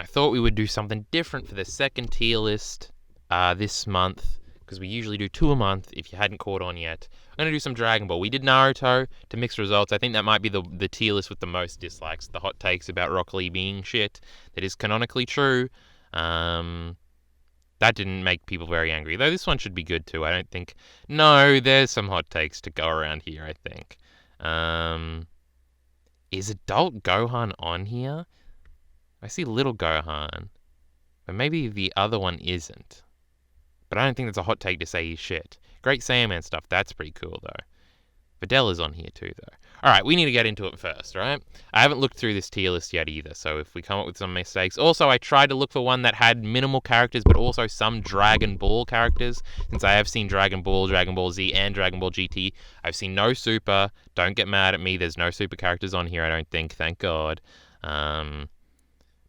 I thought we would do something different for the second tier list this month, because we usually do 2 a month, if you hadn't caught on yet. I'm going to do some Dragon Ball. We did Naruto to mixed results. I think that might be the tier list with the most dislikes, the hot takes about Rock Lee being shit. That is canonically true. That didn't make people very angry, though this one should be good too. I don't think... No, there's some hot takes to go around here, I think. Is Adult Gohan on here? I see Little Gohan, but maybe the other one isn't. But I don't think that's a hot take to say he's shit. Great Saiyaman stuff, that's pretty cool, though. Videl is on here too, though. Alright, we need to get into it first, right? I haven't looked through this tier list yet either, so if we come up with some mistakes... Also, I tried to look for one that had minimal characters, but also some Dragon Ball characters, since I have seen Dragon Ball, Dragon Ball Z, and Dragon Ball GT. I've seen no Super. Don't get mad at me, there's no Super characters on here, I don't think, thank God.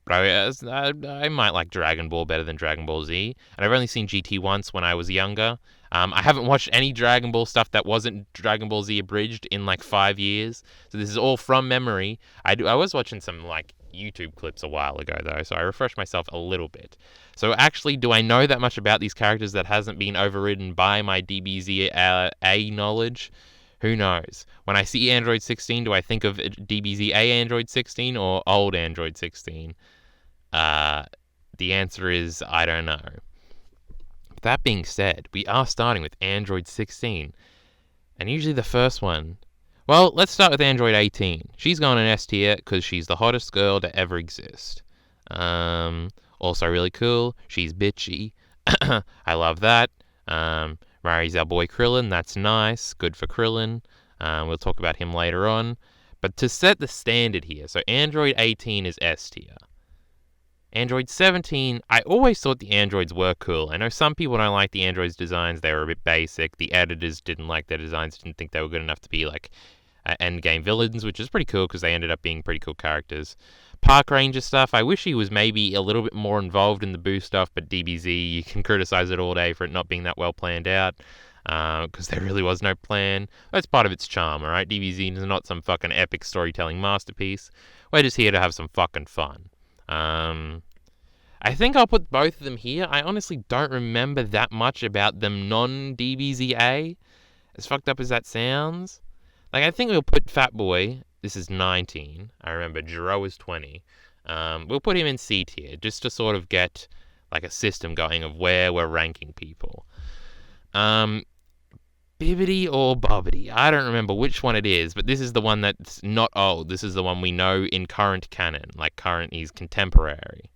But I might like Dragon Ball better than Dragon Ball Z. And I've only seen GT once when I was younger. I haven't watched any Dragon Ball stuff that wasn't Dragon Ball Z abridged in like 5 years. So this is all from memory. I was watching some like YouTube clips a while ago though, so I refreshed myself a little bit. So actually, do I know that much about these characters that hasn't been overridden by my DBZ A knowledge? Who knows? When I see Android 16, do I think of DBZ A Android 16 or old Android 16? The answer is, I don't know. That being said, we are starting with Android 16. And usually the first one... Well, let's start with Android 18. She's going in S tier because she's the hottest girl to ever exist. Also really cool. She's bitchy. I love that. Marries our boy Krillin. That's nice. Good for Krillin. We'll talk about him later on. But to set the standard here, so Android 18 is S tier. Android 17, I always thought the androids were cool. I know some people don't like the androids' designs. They were a bit basic. The editors didn't like their designs, didn't think they were good enough to be like endgame villains, which is pretty cool because they ended up being pretty cool characters. Park Ranger stuff, I wish he was maybe a little bit more involved in the Boo stuff, but DBZ, you can criticize it all day for it not being that well planned out, because there really was no plan. That's part of its charm, alright? DBZ is not some fucking epic storytelling masterpiece. We're just here to have some fucking fun. I think I'll put both of them here. I honestly don't remember that much about them non-DBZA, as fucked up as that sounds. Like, I think we'll put Fat Boy, this is 19, I remember Jiro is 20. We'll put him in C tier, just to sort of get, like, a system going of where we're ranking people. Bibbidi or Bobbidi, I don't remember which one it is, but this is the one that's not old. This is the one we know in current canon, like current, he's contemporary.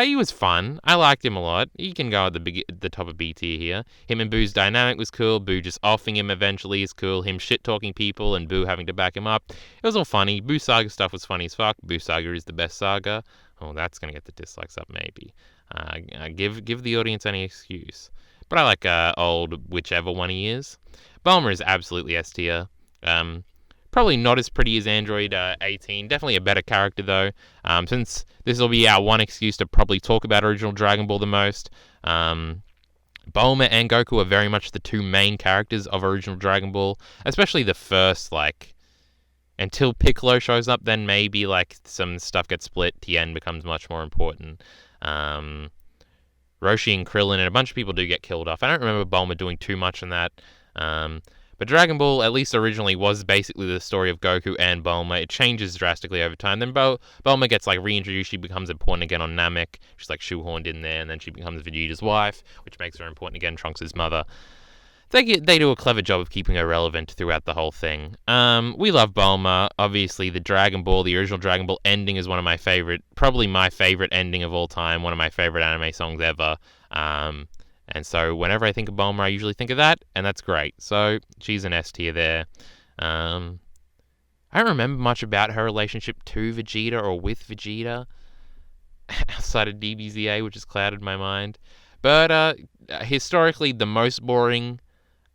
He was fun. I liked him a lot. He can go at the top of B tier here. Him and Boo's dynamic was cool. Boo just offing him eventually is cool. Him shit-talking people and Boo having to back him up. It was all funny. Boo Saga stuff was funny as fuck. Boo Saga is the best saga. Oh, that's going to get the dislikes up maybe. Give the audience any excuse. But I like old whichever one he is. Bulma is absolutely S tier. Probably not as pretty as Android 18. Definitely a better character, though. Since this will be our one excuse to probably talk about original Dragon Ball the most. Bulma and Goku are very much the two main characters of original Dragon Ball. Especially the first, like... Until Piccolo shows up, then maybe, like, some stuff gets split. Tien becomes much more important. Roshi and Krillin and a bunch of people do get killed off. I don't remember Bulma doing too much in that. But Dragon Ball, at least originally, was basically the story of Goku and Bulma. It changes drastically over time. Then Bulma gets like reintroduced. She becomes important again on Namek. She's like shoehorned in there, and then she becomes Vegeta's wife, which makes her important again. Trunks' mother. They do a clever job of keeping her relevant throughout the whole thing. We love Bulma. Obviously, the Dragon Ball, the original Dragon Ball ending is one of my favorite, probably my favorite ending of all time. One of my favorite anime songs ever. And so whenever I think of Bulma, I usually think of that, and that's great. So she's an S tier there. I don't remember much about her relationship to Vegeta or with Vegeta outside of DBZA, which has clouded my mind. But historically, the most boring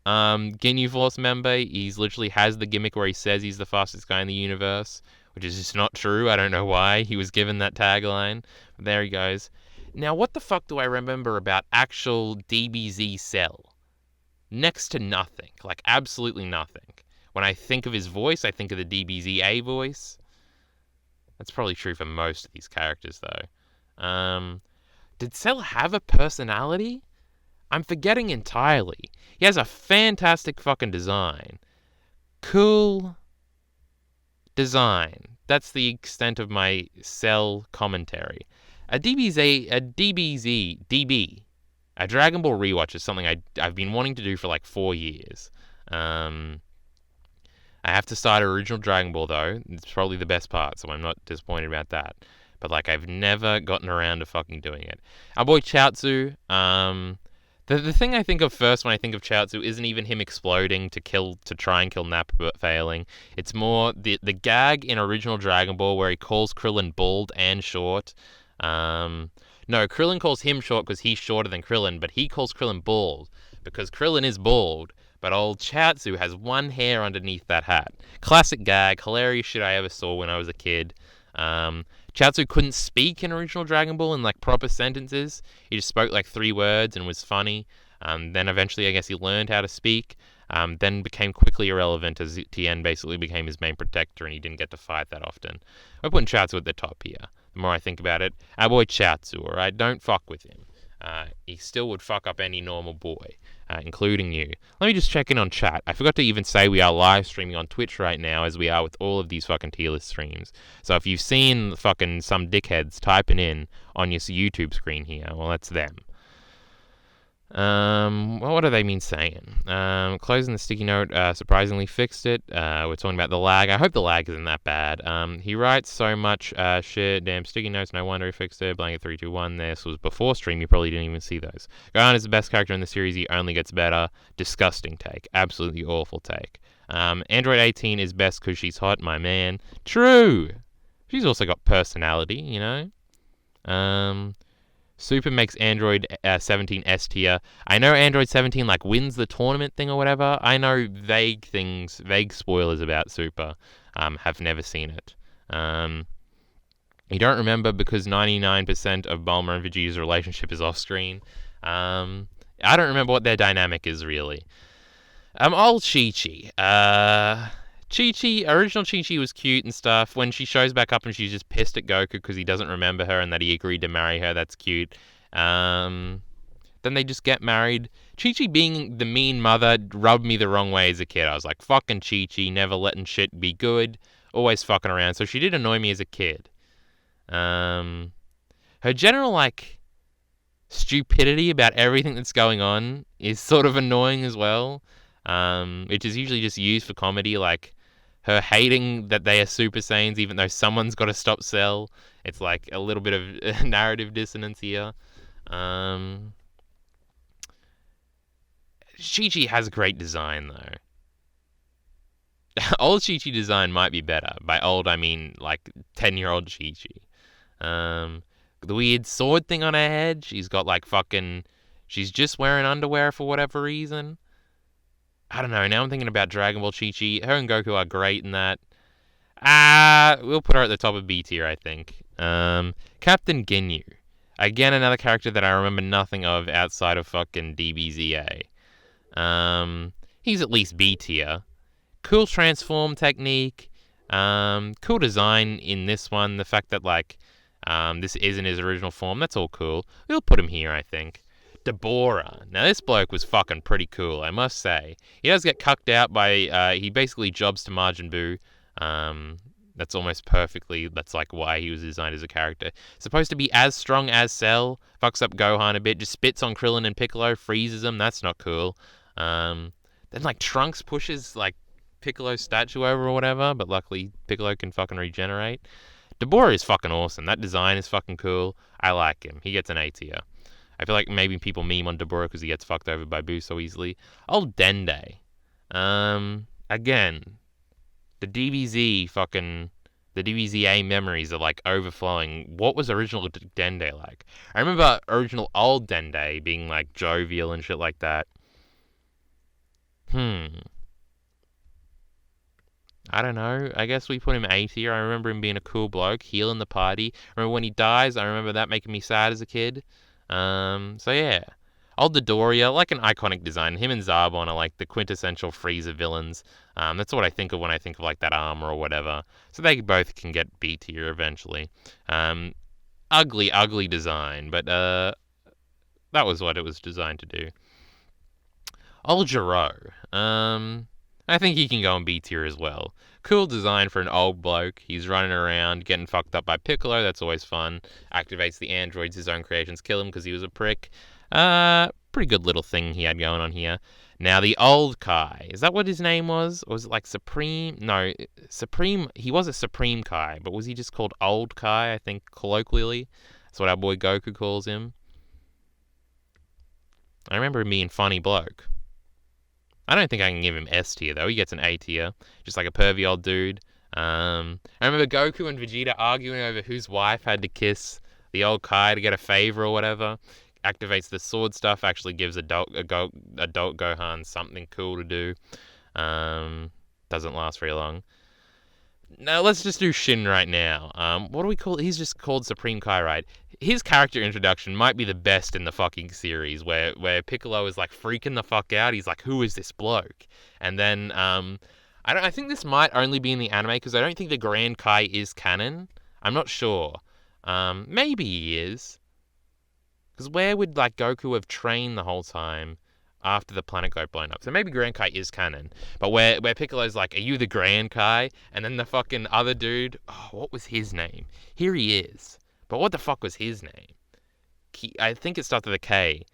Ginyu Force member, he's literally has the gimmick where he says he's the fastest guy in the universe, which is just not true. I don't know why he was given that tagline. But there he goes. Now, what the fuck do I remember about actual DBZ Cell? Next to nothing. Like, absolutely nothing. When I think of his voice, I think of the DBZA voice. That's probably true for most of these characters, though. Did Cell have a personality? I'm forgetting entirely. He has a fantastic fucking design. Cool design. That's the extent of my Cell commentary. A Dragon Ball rewatch is something I've been wanting to do for like 4 years. I have to start original Dragon Ball though. It's probably the best part, so I'm not disappointed about that. But like I've never gotten around to fucking doing it. Our boy Chaozu, the thing I think of first when I think of Chaozu isn't even him exploding to try and kill Nappa but failing. It's more the gag in original Dragon Ball where he calls Krillin bald and short. No, Krillin calls him short because he's shorter than Krillin, but he calls Krillin bald because Krillin is bald. But old Chaozu has one hair underneath that hat. Classic gag, hilarious shit I ever saw when I was a kid. Chaozu couldn't speak in original Dragon Ball in like proper sentences. He just spoke like 3 words and was funny. Then eventually, I guess he learned how to speak. Then became quickly irrelevant as Tien basically became his main protector and he didn't get to fight that often. We're putting Chaozu at the top here. The more I think about it, our boy Chaozu, alright? Don't fuck with him. He still would fuck up any normal boy, including you. Let me just check in on chat. I forgot to even say we are live streaming on Twitch right now, as we are with all of these fucking tier list streams. So if you've seen fucking some dickheads typing in on your YouTube screen here, well, that's them. Well, what do they mean saying? Closing the sticky note surprisingly fixed it. We're talking about the lag. I hope the lag isn't that bad. He writes so much shit. Damn sticky notes. No wonder he fixed it. Blanket 321. This was before stream. You probably didn't even see those. Gohan is the best character in the series. He only gets better. Disgusting take. Absolutely awful take. Android 18 is best because she's hot, my man. True. She's also got personality, you know. Super makes Android 17 S tier. I know Android 17 like wins the tournament thing or whatever. I know vague things, vague spoilers about Super. Have never seen it. You don't remember because 99% of Bulma and Vegeta's relationship is off screen. I don't remember what their dynamic is really. Old Chichi. Chichi, original Chichi was cute and stuff. When she shows back up and she's just pissed at Goku because he doesn't remember her and that he agreed to marry her, that's cute. Then they just get married. Chichi being the mean mother rubbed me the wrong way as a kid. I was like, fucking Chichi, never letting shit be good, always fucking around. So she did annoy me as a kid. Her general, like, stupidity about everything that's going on is sort of annoying as well. Which is usually just used for comedy, like her hating that they are Super Saiyans even though someone's got to stop Cell. It's like a little bit of narrative dissonance here. Chichi has great design though. Old Chichi design might be better. By old, I mean like 10-year-old Chichi. The weird sword thing on her head. She's got like fucking... She's just wearing underwear for whatever reason. I don't know. Now I'm thinking about Dragon Ball Chi-Chi. Her and Goku are great in that. We'll put her at the top of B tier, I think. Captain Ginyu. Again, another character that I remember nothing of outside of fucking DBZA. He's at least B tier. Cool transform technique. Cool design in this one. The fact that, like, this isn't his original form. That's all cool. We'll put him here, I think. Deborah. Now, this bloke was fucking pretty cool, I must say. He does get cucked out by... he basically jobs to Majin Buu. That's almost perfectly... That's, like, why he was designed as a character. Supposed to be as strong as Cell. Fucks up Gohan a bit. Just spits on Krillin and Piccolo. Freezes them. That's not cool. Then, like, Trunks pushes, like, Piccolo's statue over or whatever. But luckily, Piccolo can fucking regenerate. Deborah is fucking awesome. That design is fucking cool. I like him. He gets an A tier. I feel like maybe people meme on Deborah because he gets fucked over by Boo so easily. Old Dende. Again, the DBZA memories are like overflowing. What was original Dende like? I remember original old Dende being like jovial and shit like that. I don't know. I guess we put him A tier. I remember him being a cool bloke, healing the party. I remember when he dies, I remember that making me sad as a kid. So yeah. Old Dodoria, like an iconic design. Him and Zarbon are like the quintessential Frieza villains. That's what I think of when I think of like that armor or whatever. So they both can get B tier eventually. ugly, ugly design, but that was what it was designed to do. Old Giro. I think he can go on B tier as well. Cool design for an old bloke. He's running around, getting fucked up by Piccolo. That's always fun. Activates the androids, his own creations, kill him because he was a prick. Pretty good little thing he had going on here. Now, the old Kai. Is that what his name was? Or was it like Supreme? No, Supreme. He was a Supreme Kai, but was he just called Old Kai, I think, colloquially? That's what our boy Goku calls him. I remember him being funny bloke. I don't think I can give him S tier, though. He gets an A tier. Just like a pervy old dude. I remember Goku and Vegeta arguing over whose wife had to kiss the old Kai to get a favor or whatever. Activates the sword stuff. Actually gives adult Gohan something cool to do. Doesn't last very long. Now, let's just do Shin right now. What do we call it? He's just called Supreme Kai, right? His character introduction might be the best in the fucking series, where Piccolo is like freaking the fuck out. He's like, "Who is this bloke?" And then I think this might only be in the anime because I don't think the Grand Kai is canon. I'm not sure. Maybe he is. Because where would like Goku have trained the whole time after the planet got blown up? So maybe Grand Kai is canon. But where Piccolo's like, "Are you the Grand Kai?" And then the fucking other dude, oh, what was his name? Here he is. But what the fuck was his name? I think it starts with a K.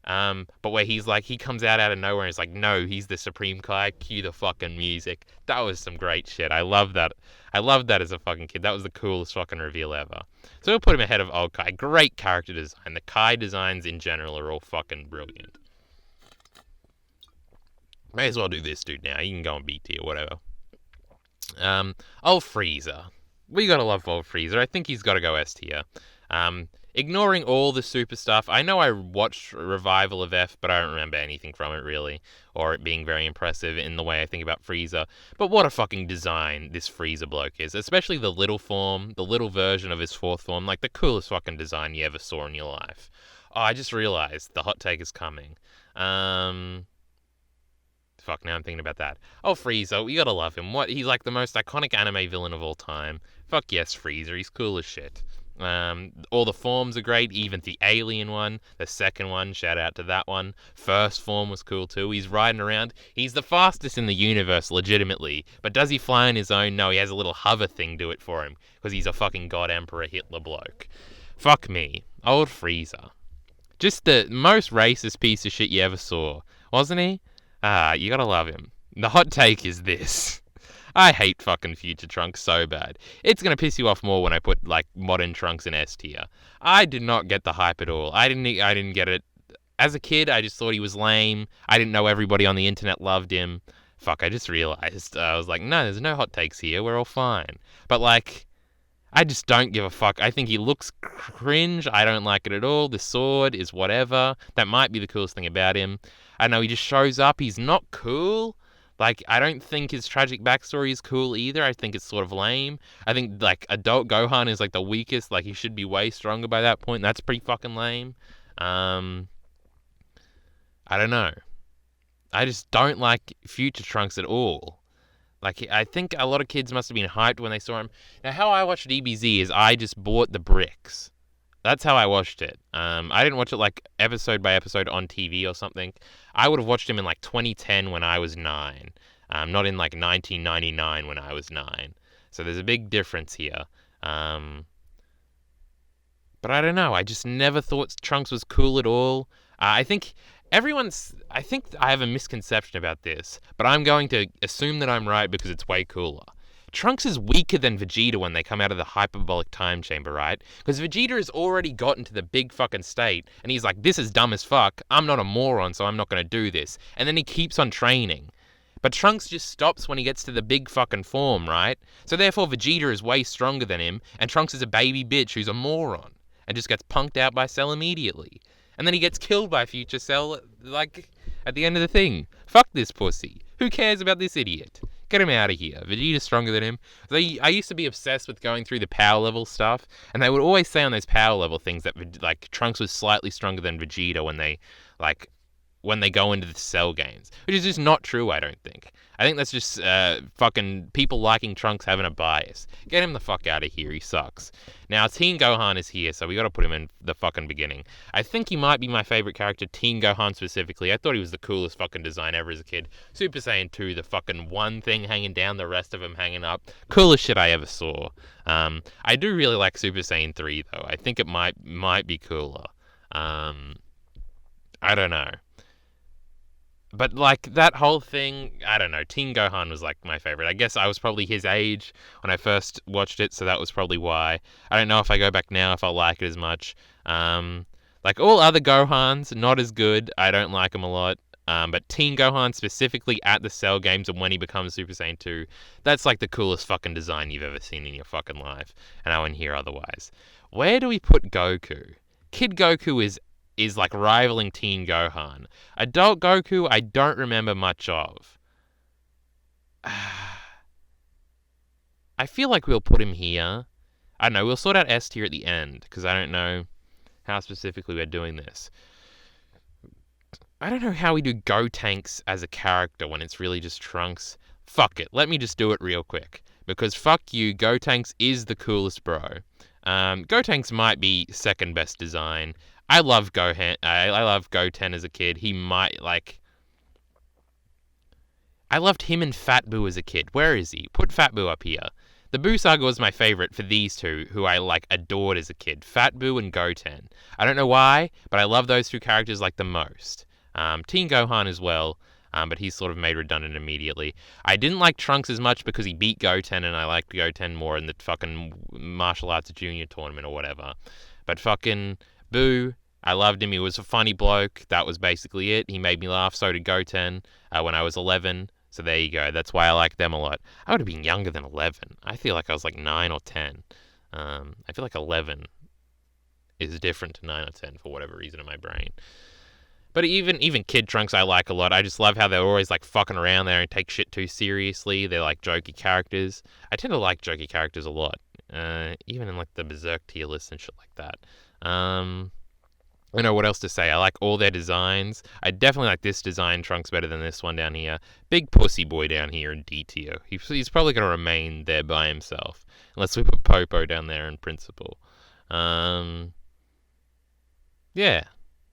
But where he's like, he comes out of nowhere and he's like, "No, he's the Supreme Kai. Cue the fucking music." That was some great shit. I love that. I loved that as a fucking kid. That was the coolest fucking reveal ever. So we'll put him ahead of old Kai. Great character design. The Kai designs in general are all fucking brilliant. May as well do this dude now. You can go on B tier, whatever. Old Frieza. We gotta love old Frieza. I think he's gotta go S tier. Ignoring all the super stuff, I know I watched Revival of F, but I don't remember anything from it really, or it being very impressive in the way I think about Frieza. But what a fucking design this Frieza bloke is, especially the little form, the little version of his fourth form, like the coolest fucking design you ever saw in your life. Oh, I just realized the hot take is coming. Fuck, now I'm thinking about that. Oh, Frieza, we gotta love him. He's like the most iconic anime villain of all time. Fuck yes, Frieza, he's cool as shit. All the forms are great, even the alien one, the second one, shout out to that one. First form was cool too. He's riding around. He's the fastest in the universe, legitimately. But does he fly on his own? No, he has a little hover thing do it for him, because he's a fucking God Emperor Hitler bloke. Fuck me. Old Frieza. Just the most racist piece of shit you ever saw, wasn't he? You gotta love him. The hot take is this. I hate fucking Future Trunks so bad. It's gonna piss you off more when I put, like, modern Trunks in S tier. I did not get the hype at all. I didn't get it. As a kid, I just thought he was lame. I didn't know everybody on the internet loved him. Fuck, I just realized. I was like, no, there's no hot takes here. We're all fine. But, like, I just don't give a fuck. I think he looks cringe. I don't like it at all. The sword is whatever. That might be the coolest thing about him. I know he just shows up. He's not cool. Like, I don't think his tragic backstory is cool either. I think it's sort of lame. I think, like, adult Gohan is, like, the weakest. Like, he should be way stronger by that point. That's pretty fucking lame. I don't know. I just don't like Future Trunks at all. Like, I think a lot of kids must have been hyped when they saw him. Now, how I watched DBZ is I just bought the bricks. That's how I watched it. I didn't watch it like episode by episode on TV or something. I would have watched him in like 2010 when I was 9. Not in like 1999 when I was 9. So there's a big difference here. But I don't know. I just never thought Trunks was cool at all. I think I have a misconception about this, but I'm going to assume that I'm right because it's way cooler. Trunks is weaker than Vegeta when they come out of the hyperbolic time chamber, right? Because Vegeta has already gotten to the big fucking state, and he's like, this is dumb as fuck. I'm not a moron, so I'm not going to do this. And then he keeps on training. But Trunks just stops when he gets to the big fucking form, right? So therefore Vegeta is way stronger than him, and Trunks is a baby bitch who's a moron, and just gets punked out by Cell immediately. And then he gets killed by Future Cell, like, at the end of the thing. Fuck this pussy. Who cares about this idiot? Get him out of here. Vegeta's stronger than him. I used to be obsessed with going through the power level stuff, and they would always say on those power level things that, like, Trunks was slightly stronger than Vegeta when they go into the Cell games. Which is just not true, I don't think. I think that's just fucking people liking Trunks having a bias. Get him the fuck out of here. He sucks. Now, Teen Gohan is here, so we gotta put him in the fucking beginning. I think he might be my favorite character, Teen Gohan specifically. I thought he was the coolest fucking design ever as a kid. Super Saiyan 2, the fucking one thing hanging down, the rest of him hanging up. Coolest shit I ever saw. I do really like Super Saiyan 3, though. I think it might be cooler. I don't know. But, like, that whole thing, I don't know. Teen Gohan was, like, my favorite. I guess I was probably his age when I first watched it, so that was probably why. I don't know if I go back now if I'll like it as much. Like, all other Gohans, not as good. I don't like them a lot. But Teen Gohan, specifically at the Cell games and when he becomes Super Saiyan 2, that's, like, the coolest fucking design you've ever seen in your fucking life. And I wouldn't hear otherwise. Where do we put Goku? Kid Goku is like rivaling Teen Gohan. Adult Goku, I don't remember much of. I feel like we'll put him here. I don't know, we'll sort out S tier at the end, because I don't know how specifically we're doing this. I don't know how we do Gotenks as a character when it's really just Trunks. Fuck it, let me just do it real quick. Because fuck you, Gotenks is the coolest bro. Gotenks might be second best design. I love Gohan. I love Goten as a kid. He might, like... I loved him and Fat Boo as a kid. Where is he? Put Fat Boo up here. The Boo Saga was my favorite for these two, who I, like, adored as a kid. Fat Boo and Goten. I don't know why, but I love those two characters, like, the most. Teen Gohan as well, but he's sort of made redundant immediately. I didn't like Trunks as much because he beat Goten, and I liked Goten more in the fucking martial arts junior tournament or whatever. But fucking Boo... I loved him. He was a funny bloke. That was basically it. He made me laugh. So did Goten when I was 11. So there you go. That's why I like them a lot. I would have been younger than 11. I feel like I was like 9 or 10. I feel like 11 is different to 9 or 10 for whatever reason in my brain. But even Kid Trunks I like a lot. I just love how they're always like fucking around there and take shit too seriously. They're like jokey characters. I tend to like jokey characters a lot. Even in like the Berserk tier list and shit like that. I don't know what else to say. I like all their designs. I definitely like this design Trunks better than this one down here. Big pussy boy down here in D tier. He's probably going to remain there by himself. Unless we put Popo down there in principle. Yeah.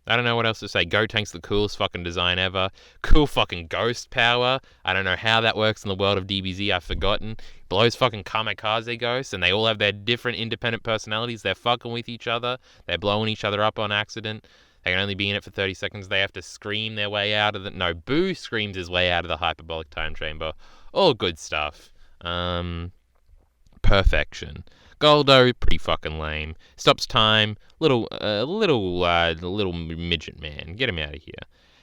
I don't know what else to say. Gotenks the coolest fucking design ever. Cool fucking ghost power. I don't know how that works in the world of DBZ. I've forgotten. Blows fucking kamikaze ghosts, and they all have their different independent personalities. They're fucking with each other. They're blowing each other up on accident. They can only be in it for 30 seconds. They have to scream their way out of the... No, Boo screams his way out of the hyperbolic time chamber. All good stuff. Perfection. Goldo, pretty fucking lame. Stops time. Little midget man. Get him out of here.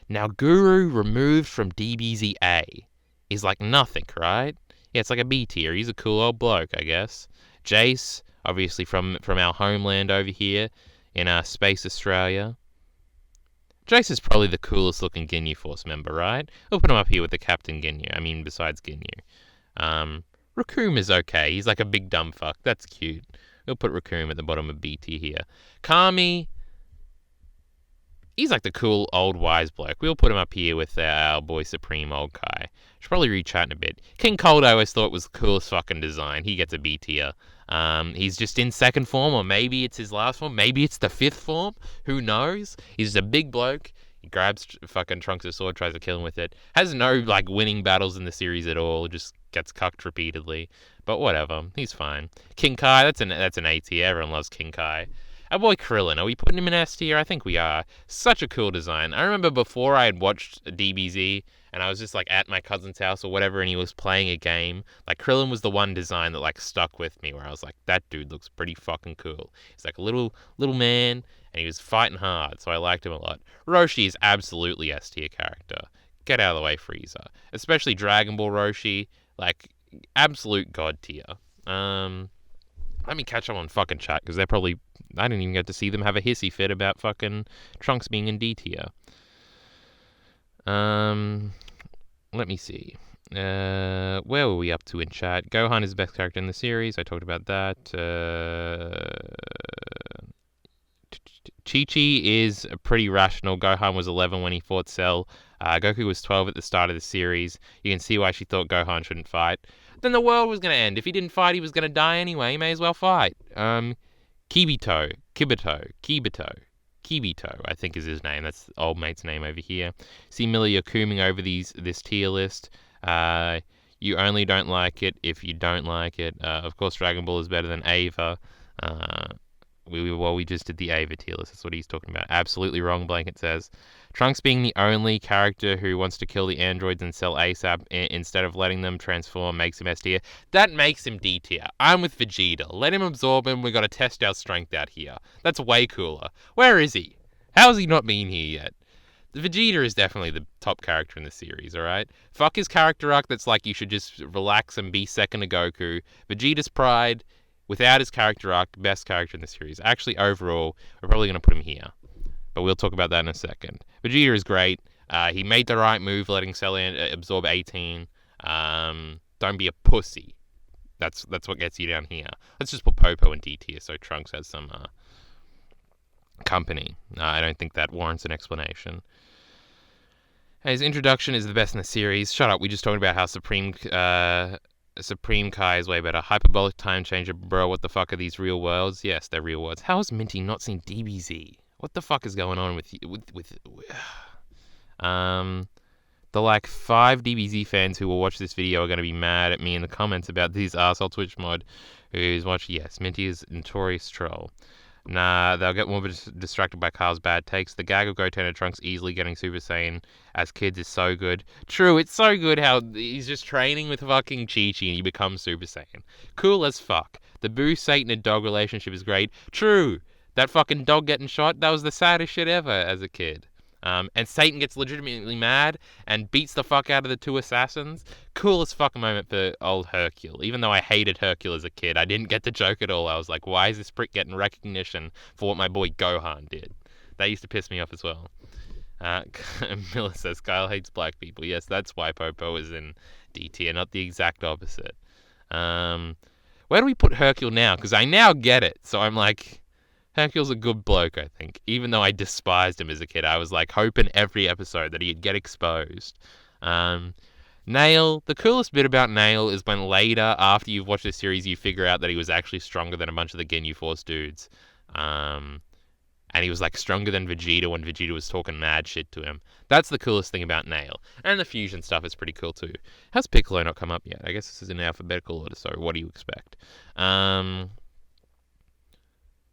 Now, Guru removed from DBZA is like nothing, right? Yeah, it's like a B tier. He's a cool old bloke, I guess. Jace, obviously from our homeland over here in Space Australia. Jace is probably the coolest looking Ginyu Force member, right? We'll put him up here with the Captain Ginyu. I mean, besides Ginyu. Raccoon is okay. He's like a big dumb fuck. That's cute. We'll put Raccoon at the bottom of BT here. Kami, he's like the cool old wise bloke. We'll put him up here with our boy Supreme Old Kai. Should probably rechat in a bit. King Cold I always thought was the coolest fucking design. He gets a B tier. He's just in second form, or maybe it's his last form. Maybe it's the fifth form. Who knows? He's just a big bloke. He grabs fucking Trunks' sword, tries to kill him with it. Has no, like, winning battles in the series at all. Just gets cucked repeatedly. But whatever. He's fine. King Kai, that's an A tier. Everyone loves King Kai. Our boy Krillin, are we putting him in S tier? I think we are. Such a cool design. I remember before I had watched DBZ, and I was just, like, at my cousin's house or whatever, and he was playing a game. Like, Krillin was the one design that, like, stuck with me, where I was like, that dude looks pretty fucking cool. He's like a little man, and he was fighting hard, so I liked him a lot. Roshi is absolutely S tier character. Get out of the way, Frieza. Especially Dragon Ball Roshi, like, absolute god tier. Let me catch up on fucking chat, because they're probably... I didn't even get to see them have a hissy fit about fucking Trunks being in D tier. Let me see. Where were we up to in chat? Gohan is the best character in the series. I talked about that. Chichi is pretty rational. Gohan was 11 when he fought Cell. Goku was 12 at the start of the series. You can see why she thought Gohan shouldn't fight. Then the world was going to end. If he didn't fight, he was going to die anyway. He may as well fight. Kibito, I think is his name. That's the old mate's name over here. See, Millie, you're cooming over this tier list. You only don't like it if you don't like it. Of course, Dragon Ball is better than Ava. We just did the Ava tier list. That's what he's talking about. Absolutely wrong, Blanket says. Trunks being the only character who wants to kill the androids and sell ASAP instead of letting them transform makes him S tier. That makes him D tier. I'm with Vegeta. Let him absorb him. We got to test our strength out here. That's way cooler. Where is he? How has he not been here yet? Vegeta is definitely the top character in the series, alright? Fuck his character arc that's like you should just relax and be second to Goku. Vegeta's pride, without his character arc, best character in the series. Actually, overall, we're probably going to put him here. But we'll talk about that in a second. Vegeta is great. He made the right move letting Cell absorb 18. Don't be a pussy. That's what gets you down here. Let's just put Popo in D tier so Trunks has some company. I don't think that warrants an explanation. His introduction is the best in the series. Shut up, we just talked about how Supreme Kai is way better. Hyperbolic time changer, bro. What the fuck are these real worlds? Yes, they're real worlds. How has Minty not seen DBZ? What the fuck is going on with the like 5 DBZ fans who will watch this video are going to be mad at me in the comments about these arsehole Twitch mod who's watching. Yes, Minty is a notorious troll. Nah, they'll get more distracted by Carl's bad takes. The gag of Goten and Trunks easily getting Super Saiyan as kids is so good. True, it's so good how he's just training with fucking Chichi and he becomes Super Saiyan. Cool as fuck. The Boo, Satan, and dog relationship is great. True, that fucking dog getting shot, that was the saddest shit ever as a kid. And Satan gets legitimately mad and beats the fuck out of the 2 assassins. Coolest fucking moment for old Hercule. Even though I hated Hercule as a kid, I didn't get the joke at all. I was like, why is this prick getting recognition for what my boy Gohan did? That used to piss me off as well. Miller says, Kyle hates black people. Yes, that's why Popo is in D tier, not the exact opposite. Where do we put Hercule now? Because I now get it. So I'm like... Hercule's a good bloke, I think. Even though I despised him as a kid, I was like hoping every episode that he'd get exposed. Nail, the coolest bit about Nail is when later, after you've watched the series, you figure out that he was actually stronger than a bunch of the Ginyu Force dudes. And he was like stronger than Vegeta when Vegeta was talking mad shit to him. That's the coolest thing about Nail. And the fusion stuff is pretty cool too. How's Piccolo not come up yet? I guess this is in alphabetical order, so what do you expect?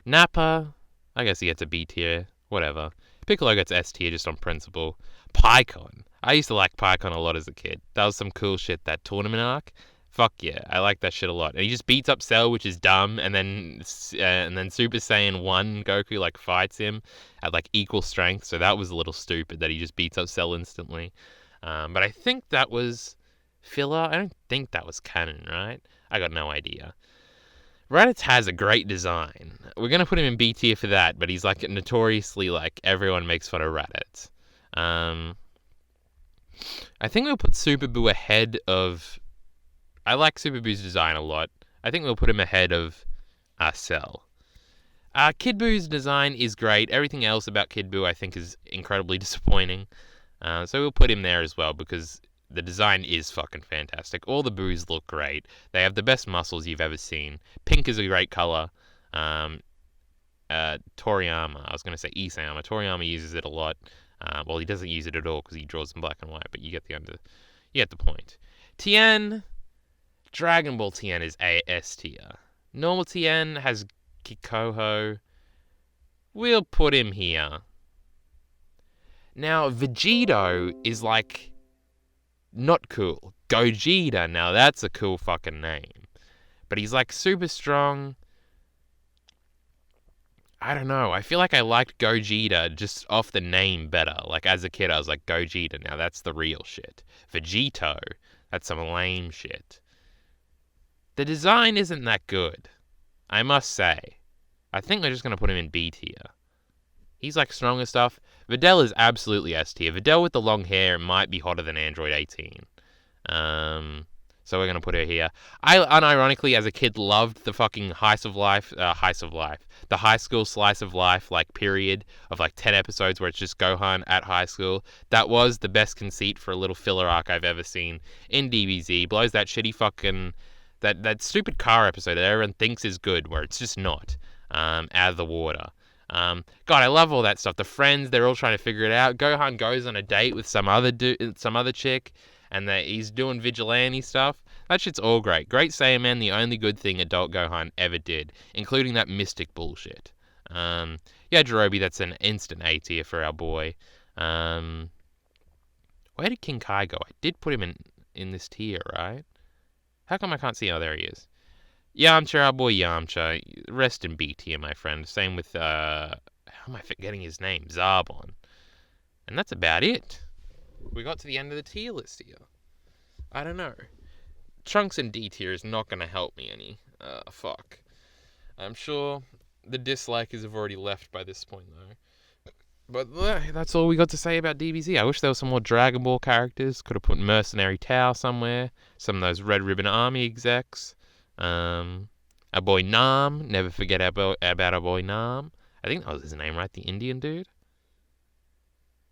Nappa, I guess he gets a B tier, whatever. Piccolo gets S tier just on principle. Pikkon, I used to like Pikkon a lot as a kid. That was some cool shit, that tournament arc. Fuck yeah, I like that shit a lot. And he just beats up Cell, which is dumb, and then Super Saiyan 1 Goku like fights him at like equal strength, so that was a little stupid that he just beats up Cell instantly. But I think that was filler. I don't think that was canon, right? I got no idea. Raditz has a great design. We're going to put him in B tier for that, but he's like notoriously like everyone makes fun of Raditz. I think we'll put Super Boo ahead of... I like Super Boo's design a lot. I think we'll put him ahead of Cell. Kid Boo's design is great. Everything else about Kid Boo I think is incredibly disappointing. So we'll put him there as well because... the design is fucking fantastic. All the Boos look great. They have the best muscles you've ever seen. Pink is a great color. Toriyama, I was going to say Isayama. Toriyama uses it a lot. Well, he doesn't use it at all because he draws in black and white, but you get the point. Tien, Dragon Ball Tien is S tier. Normal Tien has Kikoho. We'll put him here. Now, Vegito is like... not cool. Gogeta, now that's a cool fucking name. But he's like super strong. I don't know. I feel like I liked Gogeta just off the name better. Like as a kid I was like, Gogeta, now that's the real shit. Vegito, that's some lame shit. The design isn't that good, I must say. I think we're just going to put him in B tier. He's like stronger stuff. Videl is absolutely S tier. Videl with the long hair might be hotter than Android 18. So So we're going to put her here. I, unironically, as a kid, loved the fucking the high school slice of life, like, period of, like, 10 episodes where it's just Gohan at high school. That was the best conceit for a little filler arc I've ever seen in DBZ. Blows that shitty fucking, that stupid car episode that everyone thinks is good, where it's just not, out of the water. God, I love all that stuff. The friends, they're all trying to figure it out. Gohan goes on a date with some other chick, and he's doing vigilante stuff. That shit's all great. Great Saiyaman, the only good thing adult Gohan ever did, including that mystic bullshit. Yeah, Jirobe, that's an instant A tier for our boy. Where did King Kai go? I did put him in this tier, right? How come I can't see? Oh, there he is. Yamcha, our boy Yamcha. Rest in B tier, my friend. Same with, how am I forgetting his name? Zarbon. And that's about it. We got to the end of the tier list here. I don't know. Trunks in D tier is not going to help me any. Fuck. I'm sure the dislikers have already left by this point, though. But that's all we got to say about DBZ. I wish there was some more Dragon Ball characters. Could have put Mercenary Tao somewhere. Some of those Red Ribbon Army execs. Our boy Nam. Never forget about our boy Nam. I think that was his name, right? The Indian dude.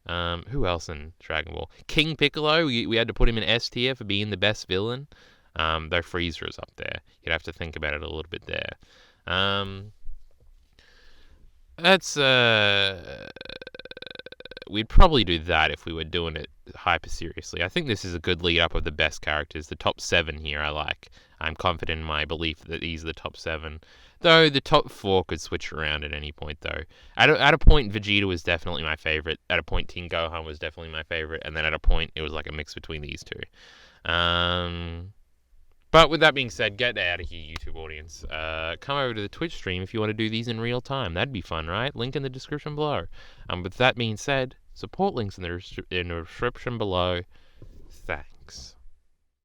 Who else in Dragon Ball? King Piccolo. We had to put him in S tier for being the best villain. Though Frieza is up there. You'd have to think about it a little bit there. That's we'd probably do that if we were doing it hyper seriously. I think this is a good lead up of the best characters. The top 7 here I like. I'm confident in my belief that these are the top 7. Though the top 4 could switch around at any point, though. At a point, Vegeta was definitely my favorite. At a point, Teen Gohan was definitely my favorite. And then at a point, it was like a mix between these two. But with that being said, get out of here, YouTube audience. Come over to the Twitch stream if you want to do these in real time. That'd be fun, right? Link in the description below. With that being said, support links in the description below. Thanks.